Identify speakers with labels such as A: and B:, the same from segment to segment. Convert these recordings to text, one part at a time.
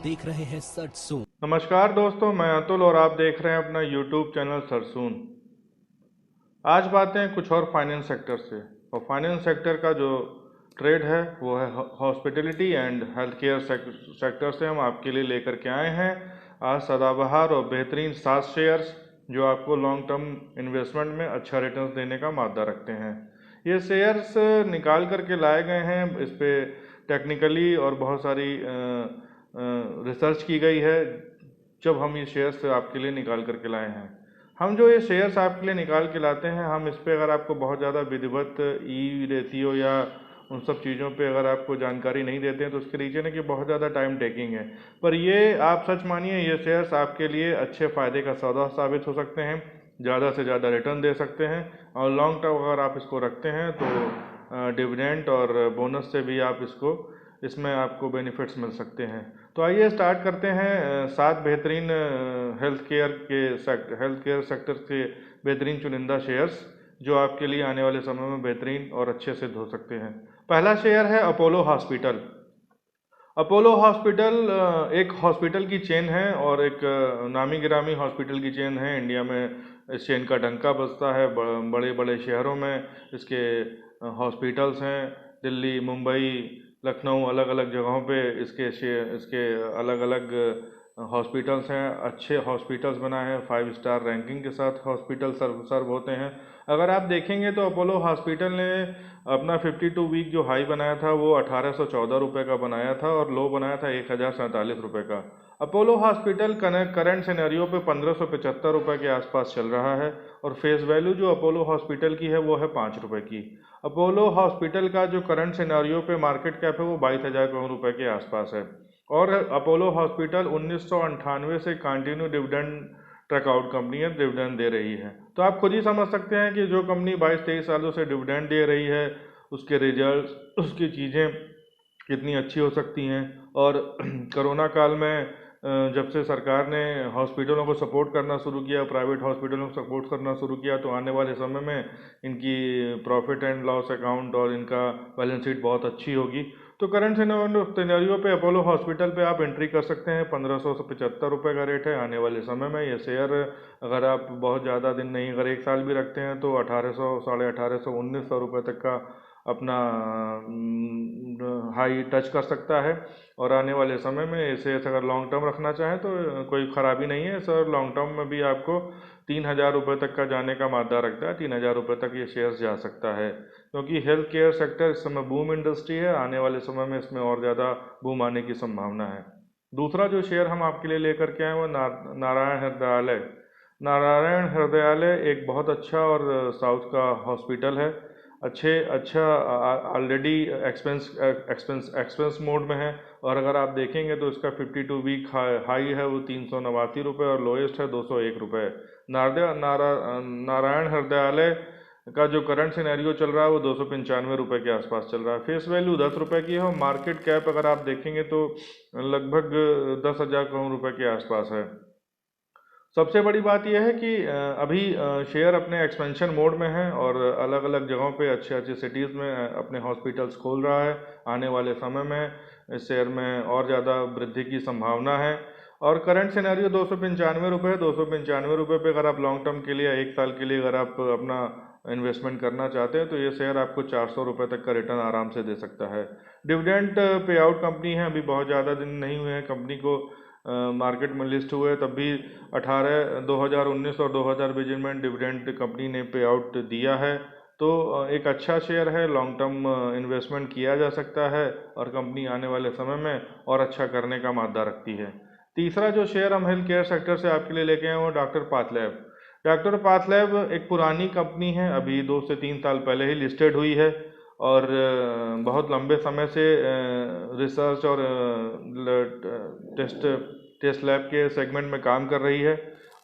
A: देख रहे हैं सरसून।
B: नमस्कार दोस्तों, मैं अतुल और आप देख रहे हैं अपना यूट्यूब चैनल सरसून। आज बातें हैं कुछ और फाइनेंस सेक्टर से। और फाइनेंस सेक्टर का जो ट्रेड है वो है hospitality and health care sector से हम आपके लिए लेकर के आए हैं आज सदाबहार और बेहतरीन 7 शेयर्स जो आपको लॉन्ग टर्म इन्वेस्टमेंट में अच्छा रिटर्न देने का मादा रखते हैं। ये शेयर्स निकाल करके लाए गए हैं, इस पर टेक्निकली और बहुत सारी रिसर्च की गई है जब हम ये शेयर्स आपके लिए निकाल करके लाए हैं। हम जो ये शेयर्स आपके लिए निकाल के लाते हैं, हम इस पे अगर आपको बहुत ज़्यादा विधिवत ई रेशियो या उन सब चीज़ों पे अगर आपको जानकारी नहीं देते हैं तो उसके रीजन है कि बहुत ज़्यादा टाइम टेकिंग है। पर ये आप सच मानिए, ये शेयर्स आपके लिए अच्छे फ़ायदे का सौदा साबित हो सकते हैं, ज़्यादा से ज़्यादा रिटर्न दे सकते हैं। और लॉन्ग टर्म अगर आप इसको रखते हैं तो डिविडेंड और बोनस से भी आप इसमें आपको बेनिफिट्स मिल सकते हैं। तो आइए स्टार्ट करते हैं 7 बेहतरीन हेल्थ केयर सेक्टर के बेहतरीन चुनिंदा शेयर्स जो आपके लिए आने वाले समय में बेहतरीन और अच्छे सिद्ध हो सकते हैं। पहला शेयर है अपोलो हॉस्पिटल। अपोलो हॉस्पिटल एक हॉस्पिटल की चेन है और एक नामी गिरामी हॉस्पिटल की चेन है। इंडिया में इस चेन का डंका बजता है, बड़े बड़े शहरों में इसके हॉस्पिटल्स हैं। दिल्ली, मुंबई, लखनऊ, अलग अलग जगहों पे इसके अलग अलग हॉस्पिटल्स हैं। अच्छे हॉस्पिटल्स बनाए हैं, 5 स्टार रैंकिंग के साथ हॉस्पिटल सर्व होते हैं। अगर आप देखेंगे तो अपोलो हॉस्पिटल ने अपना 52 वीक जो हाई बनाया था वो 1814 रुपये का बनाया था और लो बनाया था 1047 रुपये का। अपोलो हॉस्पिटल करंट सिनेरियो पे 1575 रुपये के आसपास चल रहा है और फेस वैल्यू जो अपोलो हॉस्पिटल की है वो है 5 रुपये की। अपोलो हॉस्पिटल का जो करंट सिनेरियो पे मार्केट कैप है वो 22,000 करोड़ रुपए के आसपास है। और अपोलो हॉस्पिटल 1998 से कंटिन्यू डिविडेंड ट्रकआउट कंपनी है, डिविडेंड दे रही है। तो आप खुद ही समझ सकते हैं कि जो कंपनी 22-23 सालों से डिविडेंड दे रही है उसके रिजल्ट, उसकी चीज़ें कितनी अच्छी हो सकती हैं। और कोरोना काल में जब से सरकार ने हॉस्पिटलों को सपोर्ट करना शुरू किया, प्राइवेट हॉस्पिटलों को सपोर्ट करना शुरू किया, तो आने वाले समय में इनकी प्रॉफिट एंड लॉस अकाउंट और इनका बैलेंस शीट बहुत अच्छी होगी। तो करंट सिनेरियो पे अपोलो हॉस्पिटल पे आप एंट्री कर सकते हैं। 1575 रुपये का रेट है। आने वाले समय में ये शेयर अगर आप बहुत ज़्यादा दिन नहीं, अगर 1 साल भी रखते हैं तो 1800, 1850, 1900 रुपये तक का अपना हाई टच कर सकता है। और आने वाले समय में इसे अगर लॉन्ग टर्म रखना चाहें तो कोई ख़राबी नहीं है सर। लॉन्ग टर्म में भी आपको 3,000 रुपये तक का जाने का मादा रखता है। 3,000 रुपये तक ये शेयर्स जा सकता है, क्योंकि हेल्थ केयर सेक्टर इस समय बूम इंडस्ट्री है। आने वाले समय में इसमें और ज़्यादा बूम आने की संभावना है। दूसरा जो शेयर हम आपके लिए लेकर के आए वो नारायण हृदयालय। नारायण हृदयालय एक बहुत अच्छा और साउथ का हॉस्पिटल है। अच्छा ऑलरेडी एक्सपेंस मोड में है। और अगर आप देखेंगे तो इसका 52 वीक हाई है वो 389 रुपये और लोएस्ट है 201 रुपये। नारायण हृदयालय का जो करंट सिनेरियो चल रहा है वो 295 रुपये के आसपास चल रहा है। फेस वैल्यू 10 रुपये की है और मार्केट कैप अगर आप देखेंगे तो लगभग 10,000 करोड़ रुपए के आसपास है। सबसे बड़ी बात यह है कि अभी शेयर अपने एक्सपेंशन मोड में है और अलग अलग जगहों पे अच्छे अच्छे सिटीज़ में अपने हॉस्पिटल्स खोल रहा है। आने वाले समय में इस शेयर में और ज़्यादा वृद्धि की संभावना है। और करंट सिनेरियो 295 रुपये है। 295 रुपये पे अगर आप लॉन्ग टर्म के लिए 1 साल के लिए अगर आप अपना इन्वेस्टमेंट करना चाहते हैं तो ये शेयर आपको 400 रुपये तक का रिटर्न आराम से दे सकता है। डिविडेंड पे आउट कंपनी है, अभी बहुत ज़्यादा दिन नहीं हुए हैं कंपनी को मार्केट में लिस्ट हुए, तब भी 2019 और 2020 में डिविडेंड कंपनी ने पे आउट दिया है। तो एक अच्छा शेयर है, लॉन्ग टर्म इन्वेस्टमेंट किया जा सकता है और कंपनी आने वाले समय में और अच्छा करने का मादा रखती है। तीसरा जो शेयर हम हेल्थ केयर सेक्टर से आपके लिए लेके आए वो डॉक्टर पाथलैब। डॉक्टर पाथलैब एक पुरानी कंपनी है, अभी 2 से 3 साल पहले ही लिस्टेड हुई है और बहुत लंबे समय से रिसर्च और टेस्ट लैब के सेगमेंट में काम कर रही है।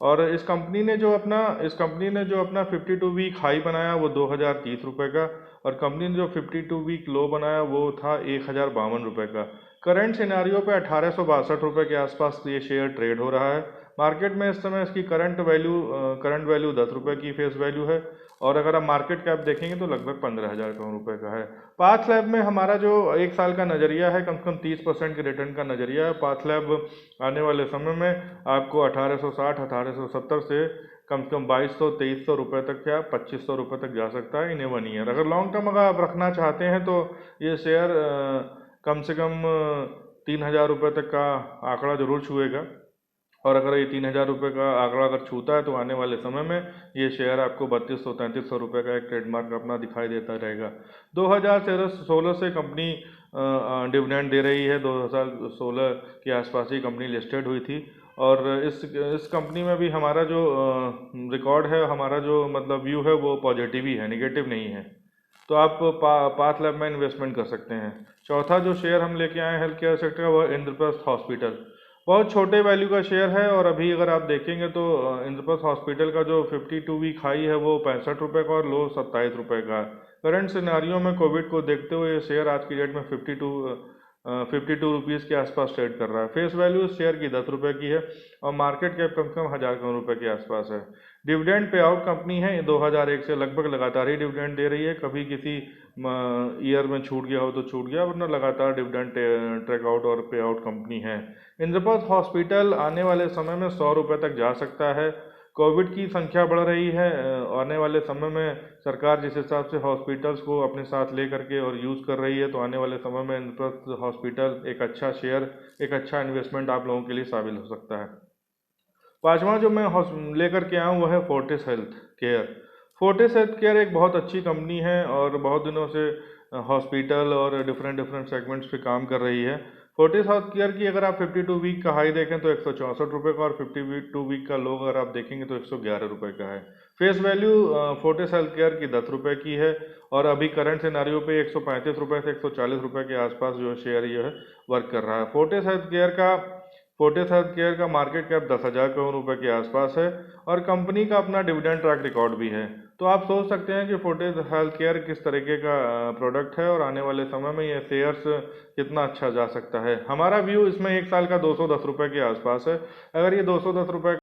B: और इस कंपनी ने जो अपना 52 वीक हाई बनाया वो 2,030 रुपये का और कंपनी ने जो 52 वीक लो बनाया वो था 1,052 रुपये का। करंट सिनारियो पे 1862 रुपये के आसपास ये शेयर ट्रेड हो रहा है। मार्केट में इस समय इसकी करंट वैल्यू 10 रुपये की फेस वैल्यू है और अगर आप मार्केट कैप देखेंगे तो लगभग 15,000 करोड़ रुपए का है। पाथ लैब में हमारा जो एक साल का नज़रिया है, कम से कम 30% के रिटर्न का नज़रिया है। पाथ लैब आने वाले समय में आपको 1860 1870 से कम 2200-2300 रुपये तक या 2500 रुपये तक जा सकता है इन 1 ईयर। अगर लॉन्ग टर्म अगर आप रखना चाहते हैं तो ये शेयर कम से कम 3,000 रुपये तक का आंकड़ा जरूर छुएगा, और अगर ये 3,000 रुपये का आंकड़ा अगर छूता है तो आने वाले समय में ये शेयर आपको 3200-3300 रुपये का एक ट्रेडमार्क अपना दिखाई देता रहेगा। 2016 से कंपनी डिविडेंड दे रही है। 2016 के आसपास ही कंपनी लिस्टेड हुई थी, और इस कंपनी में भी हमारा जो रिकॉर्ड है, हमारा जो मतलब व्यू है वो पॉजिटिव ही है, निगेटिव नहीं है। तो आप पाथ लैब में इन्वेस्टमेंट कर सकते हैं। चौथा जो शेयर हम लेके आए हेल्थ केयर सेक्टर का, वह इंद्रप्रस्थ हॉस्पिटल। बहुत छोटे वैल्यू का शेयर है, और अभी अगर आप देखेंगे तो इंद्रप्रस्थ हॉस्पिटल का जो 52 वीक हाई है वो 65 रुपये का और लो 27 रुपये का। करंट सिनारियो में कोविड को देखते हुए ये शेयर आज की डेट में 52 रुपीज़ के आसपास ट्रेड कर रहा है। फेस वैल्यू इस शेयर की 10 रुपये की है, और मार्केट कैप कम से कम 1,000 करोड़ रुपये के आसपास है। डिविडेंड पे आउट कंपनी है, 2001 से लगभग लगातार ही डिविडेंड दे रही है। कभी किसी ईयर में छूट गया हो तो छूट गया, वरना लगातार डिविडेंड ट्रैक आउट और पे आउट कंपनी है। इंद्रप्रस्थ हॉस्पिटल आने वाले समय में 100 रुपये तक जा सकता है। कोविड की संख्या बढ़ रही है, आने वाले समय में सरकार जिस हिसाब से हॉस्पिटल्स को अपने साथ ले करके और यूज़ कर रही है, तो आने वाले समय में इंद्रप्रस्थ हॉस्पिटल एक अच्छा शेयर, एक अच्छा इन्वेस्टमेंट आप लोगों के लिए साबित हो सकता है। पांचवा जो मैं लेकर के आया हूँ वो है Fortis health care. Fortis health care एक बहुत अच्छी कंपनी है, और बहुत दिनों से हॉस्पिटल और डिफरेंट सेगमेंट्स पे काम कर रही है। फोर्टिस हेल्थ केयर की अगर आप 52 वीक का हाई देखें तो 164 रुपये का, और 52 वीक का लो अगर आप देखेंगे तो 111 रुपये का है। Face value Fortis health care की 10 रुपये की है, और अभी करंट सिनारियो पे 135 रुपये से 140 रुपये के आसपास जो शेयर ये है वर्क कर रहा है। फोर्टिस हेल्थ केयर का मार्केट कैप 10,000 करोड़ रुपए के आसपास है, और कंपनी का अपना डिविडेंड ट्रैक रिकॉर्ड भी है। तो आप सोच सकते हैं कि फोर्टिस हेल्थ केयर किस तरीके का प्रोडक्ट है, और आने वाले समय में ये शेयर्स कितना अच्छा जा सकता है। हमारा व्यू इसमें एक साल का 210 रुपये के आसपास है। अगर ये 210 रुपये